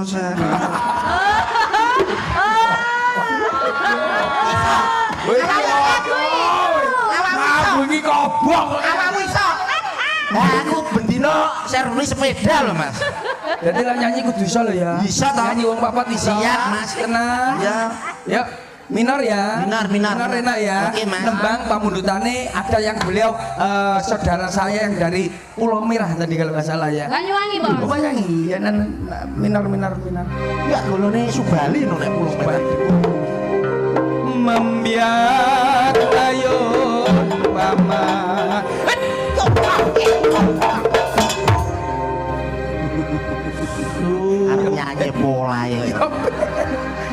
saya. Aku iki kobong. Awakmu iso. Aku bendino servis sepeda loh Mas. Jadi lah nyanyi kudu iso lho ya. Bisa toh? Nyanyi wong papat iso. Siap, Mas. Tenang. Ya. Yuk. Minor ya. Minor. Enak ya. Oke, Mas. Nembang pamundutane ada yang beliau saudara saya yang dari Pulau Merah tadi kalau nggak salah ya. Banyuwangi, Bos. Oh, nyanyi ya minor. Ya golone Subali no nek pulau merah. Membiak ayo mama. Aku nyanyi pola ya.